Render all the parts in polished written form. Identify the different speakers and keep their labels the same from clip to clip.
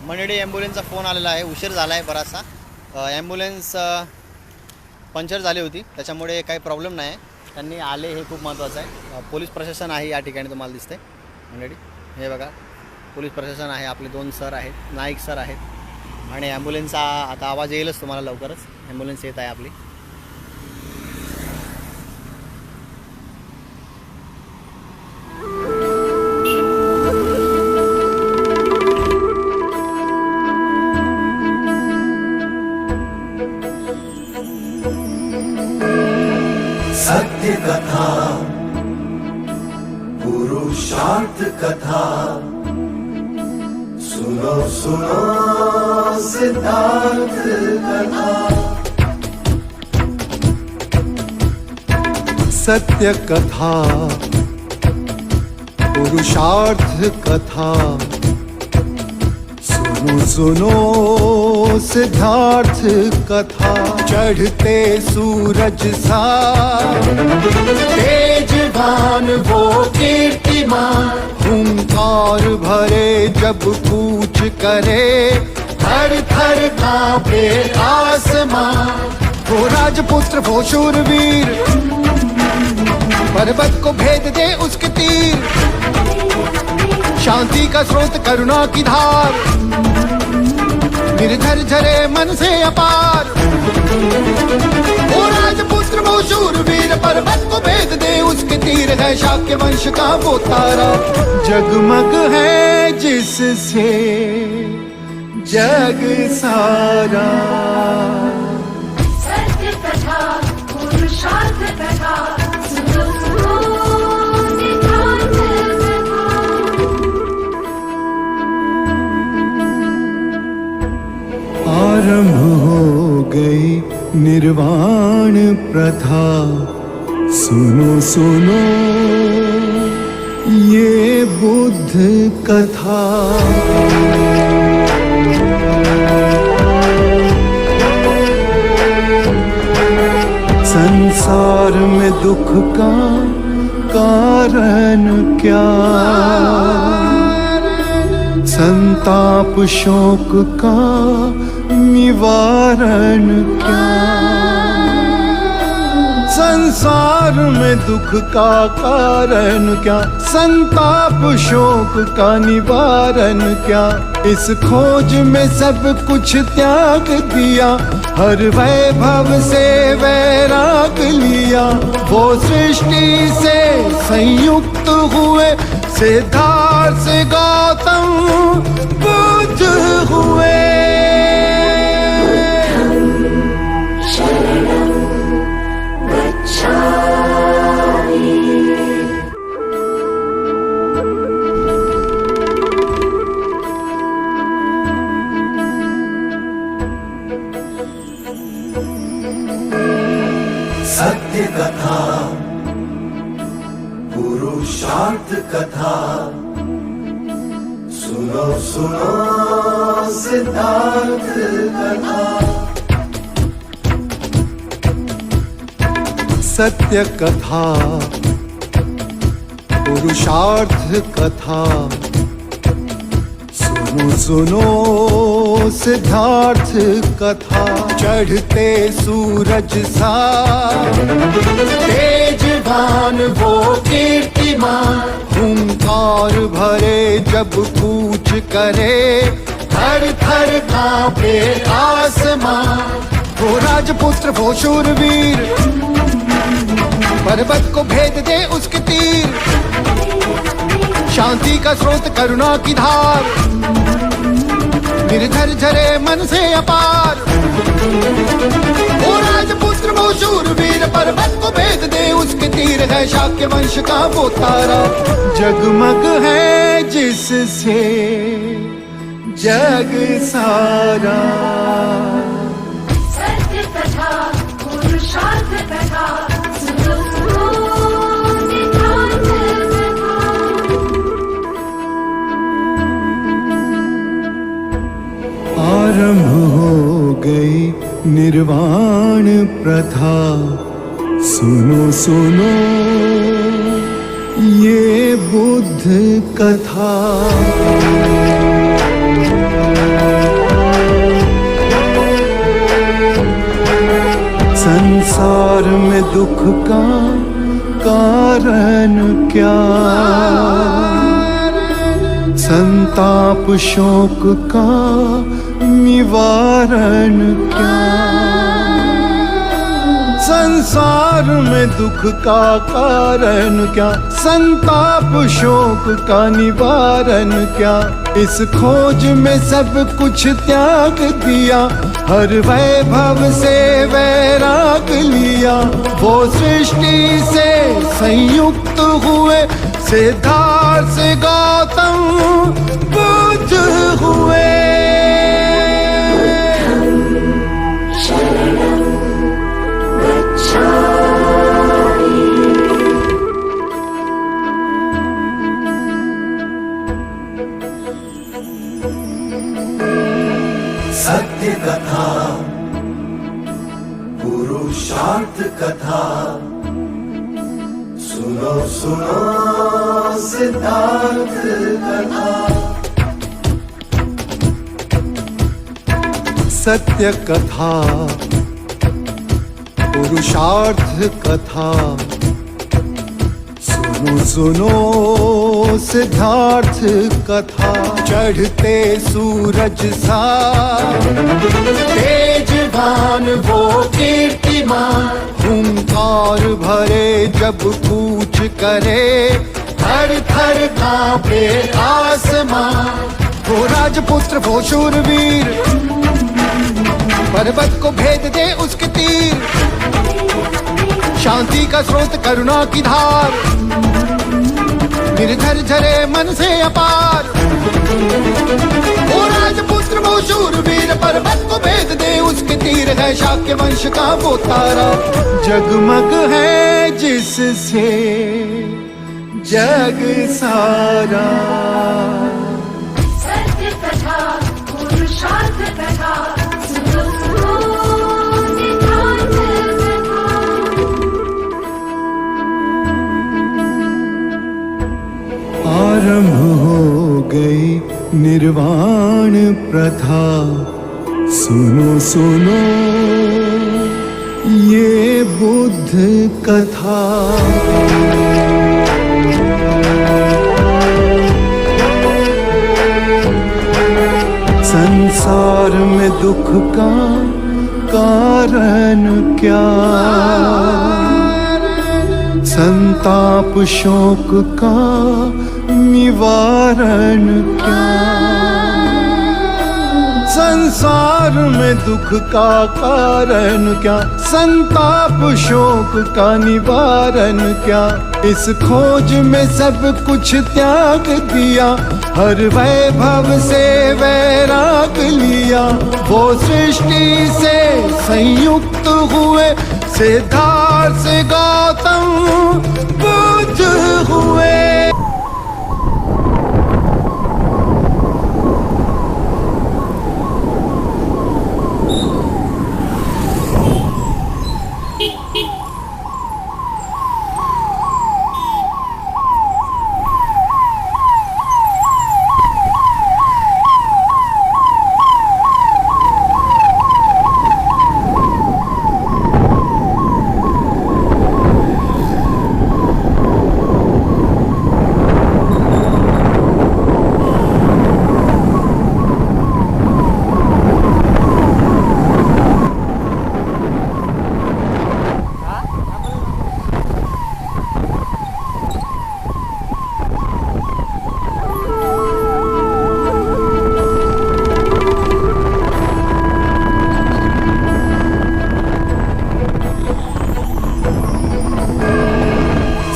Speaker 1: मंडळी ॲम्ब्युलन्सचा फोन आलेला आहे, उशीर झाला आहे बराचसा. ॲम्ब्युलन्स पंक्चर झाली होती, त्याच्यामुळे काही प्रॉब्लेम नाही आहे. त्यांनी आले हे खूप महत्त्वाचं आहे. पोलीस प्रशासन आहे या ठिकाणी, तुम्हाला दिसते मंडळी. हे बघा, पोलीस प्रशासन आहे, आपले 2 सर आहेत, नाईक सर आहेत. आणि ॲम्ब्युलन्सचा आता आवाज येईलच तुम्हाला लवकरच. ॲम्ब्युलन्स येत आहे आपली.
Speaker 2: सत्य कथा, पुरुषार्थ कथा, सुनो सुनो सिद्धार्थ कथा.
Speaker 3: सत्य कथा, पुरुषार्थ कथा, सुनो सुनो सिद्धार्थ कथा. चढ़ते सूरज सा तेजवान वो कीर्तिमान, हुंकार भरे जब कूच करे, थर थर कांपे आसमान. वो राजपुत्र वो शूरवीर, पर्वत को भेद दे उसके तीर, शांति का स्रोत करुणा की धार, निर्धर झरे मन से अपार. वो राजपुत्र वो शूरवीर, पर्वत को भेद दे उसके तीर, है शाक्य वंश का वो तारा, जगमग है जिससे जग सारा.
Speaker 4: सत्य कथा, पुरुषार्थ कथा, सुनो सुनो सिद्धार्थ कथा.
Speaker 3: आरंभ हो गई निर्वाण प्रथा, सुनो सुनो ये बुद्ध कथा. संसार में दुख का कारण क्या, संताप शोक का निवारण क्या. संसार में दुख का कारण क्या, संताप शोक का निवारण क्या. इस खोज में सब कुछ त्याग दिया, हर वैभव से वैराग लिया. वो सृष्टि से संयुक्त हुए, सिद्धार्थ से गौतम बुद्ध हुए.
Speaker 2: सत्य कथा, पुरुषार्थ कथा, सुनो सुनो सिद्धार्थ कथा.
Speaker 3: सत्य कथा, पुरुषार्थ कथा, सुनो सुनो सिद्धार्थ कथा. चढ़ते सूरज सा तेजवान वो कीर्तिमान, हुंकार भरे जब कूच करे, थर थर कांपे आसमान. वो राजपुत्र वो शूरवीर, पर्वत को भेद दे उसके तीर, शांति का स्रोत करुणा की धार, निर्धर झरे मन से अपार. वो राजपुत्र वो शूरवीर, पर्वत को भेद दे उसके तीर, है शाक्य वंश का वो तारा, जगमग है जिससे जग सारा.
Speaker 4: सत्य कथा, पुरुषार्थ कथा, सुनो सुनो सिद्धार्थ कथा.
Speaker 3: आरंभ हो गई निर्वाण प्रथा, सुनो सुनो ये बुद्ध कथा. संसार में दुख का कारण क्या, संताप शोक का निवारण क्या। संसार में दुख का कारण क्या, संताप शोक का निवारण क्या। इस खोज में सब कुछ त्याग दिया, हर वैभव से वैराग लिया। वो सृष्टि से संयुक्त हुए, सिद्धार्थ से गौतम बुद्ध हुए।
Speaker 2: सत्य कथा, पुरुषार्थ कथा, सुनो सुनो सिद्धार्थ कथा।
Speaker 3: सत्य कथा, पुरुषार्थ कथा, सुनो सुनो सिद्धार्थ कथा। चढ़ते सूरज सा तेजवान वो कीर्तिमान, हुंकार भरे जब कूच करे, थर थर कांपे आसमान। वो राजपुत्र वो शूरवीर, पर्वत को भेद दे उसके तीर। शांति का स्रोत करुणा की धार, निर्झर झरे मन से अपार। वो राजपुत्र वो शूरवीर, पर्वत को भेद दे उसके तीर। है शाक्य वंश का वो तारा, जगमग है जिससे जग सारा।
Speaker 4: सत्य कथा, पुरुषार्थ कथा, सुनो सुनो सिद्धार्थ कथा।
Speaker 3: आरंभ हो गई निर्वाण प्रथा, सुनो सुनो ये बुद्ध कथा। संसार में दुख का कारण क्या, संताप शोक का निवारण क्या। संसार में दुख का कारण क्या, संताप शोक का निवारण क्या। इस खोज में सब कुछ त्याग दिया, हर वैभव से वैराग लिया। वो सृष्टि से संयुक्त हुए, सिद्धार्थ से गौतम बुद्ध हुए।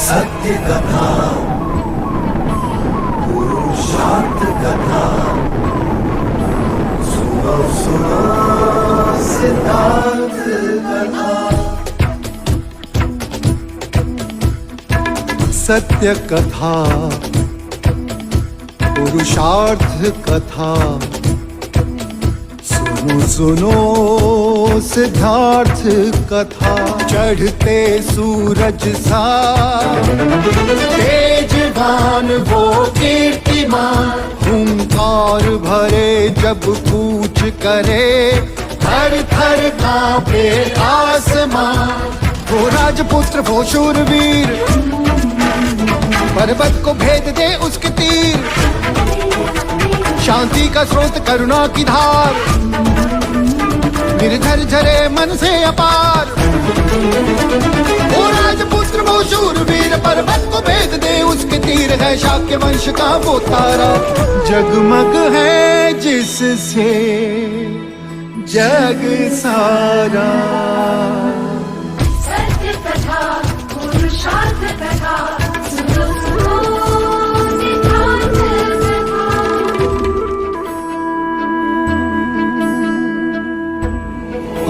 Speaker 2: सत्य कथा, पुरुषार्थ कथा, सुनो सुनो सिद्धार्थ कथा।
Speaker 3: सत्य कथा, पुरुषार्थ कथा, सुनो सुनो सिद्धार्थ कथा। चढ़ते सूरज सा तेजवान वो कीर्तिमान, हुंकार भरे जब कूच करे, थर थर कांपे आसमां। वो राजपुत्र वो शूरवीर, पर्वत को भेद दे उसके तीर। शांति का स्रोत करुणा की धार, निर्झर झरे मन से अपार। वो राजपुत्र वो शूरवीर, पर्वत को भेद दे उसके तीर। है शाक्य वंश का वो तारा, जगमग है जिससे जग सारा।
Speaker 4: सत्य कथा पुरुषार्थ कथा, सुनो सुनो सिद्धांत कथा।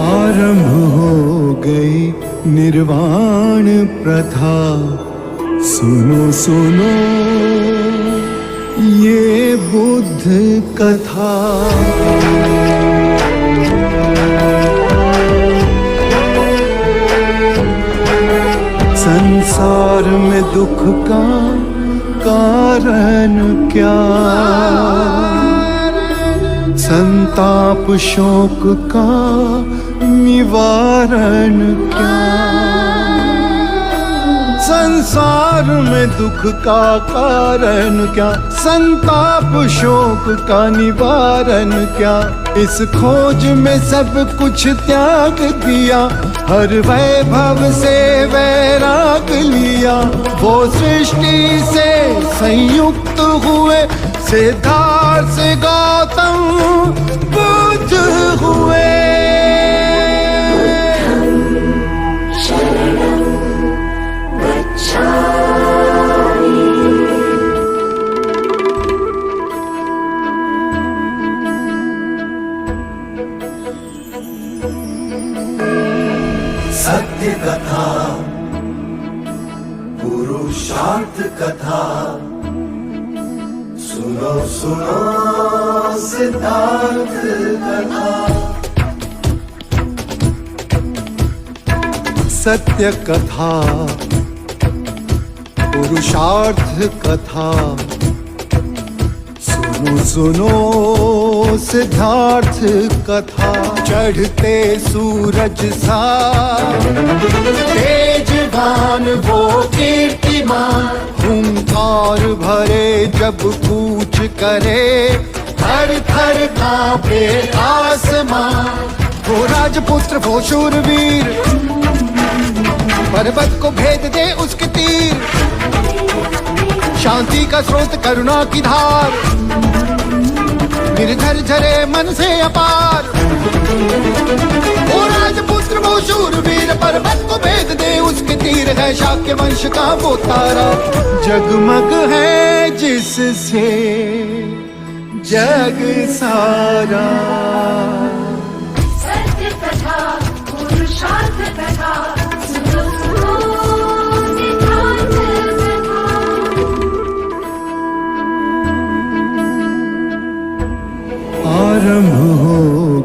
Speaker 3: आरंभ हो गई निर्वाण प्रथा, सुनो सुनो ये बुद्ध कथा। संसार में दुख का कारण क्या, संताप शोक का निवारण क्या। संसार में दुख का कारण क्या, संताप शोक का निवारण क्या। इस खोज में सब कुछ त्याग दिया, हर वैभव से वैराग लिया। वो सृष्टि से संयुक्त हुए, सिद्धार्थ से गौतम बुद्ध हुए।
Speaker 2: सत्य कथा पुरुषार्थ कथा, सुनो सुनो सिद्धार्थ कथा।
Speaker 3: सत्य कथा पुरुषार्थ कथा, सुनो सुनो सिद्धार्थ कथा। चढ़ते सूरज सा तेजवान वो कीर्तिमान, हुंकार भरे जब कूच करे, थर थर कांपे आसमां। वो राजपुत्र वो शूरवीर, पर्वत को भेद दे उसके तीर। शांति का स्रोत करुणा की धार, निर्झर झरे मन से अपार। वो राजपुत्र वो शूरवीर, पर्वत को भेद दे उसके तीर। है शाक्य वंश का वो तारा, जगमग है जिससे जग सारा।
Speaker 4: सत्य कथा पुरुषार्थ कथा, सुनो सुनो सिद्धांत कथा।
Speaker 3: आरंभ हो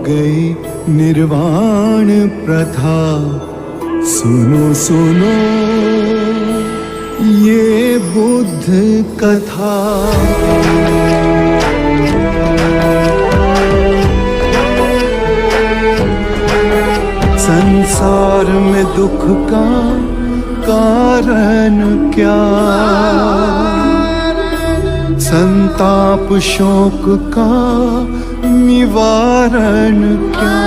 Speaker 3: गई निर्वाण प्रथा, सुनो सुनो ये बुद्ध कथा। संसार में दुख का कारण क्या, संताप शोक का निवारण क्या।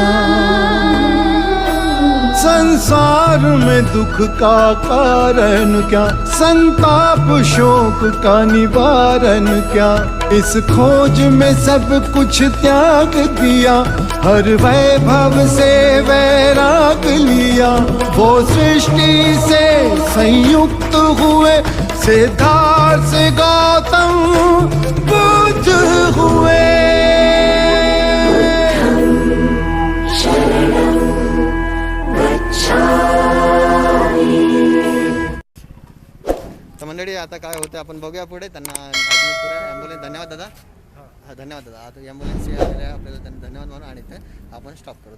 Speaker 3: संसार में दुख का कारण क्या, संताप शोक का निवारण क्या। इस खोज में सब कुछ त्याग दिया, हर वैभव से वैराग लिया। वो सृष्टि से संयुक्त हुए, सिद्धार्थ से गौतम बुद्ध हुए।
Speaker 1: तर मंडळी आता काय होतं आपण बघूया पुढे. त्यांना ॲडमिट करूया ॲम्ब्युलन्स. धन्यवाद दादा. हा धन्यवाद दादा. आता ॲम्ब्युलन्स आलेल्या आपल्याला त्यांना धन्यवाद म्हणून आणि ते आपण स्टॉप करू.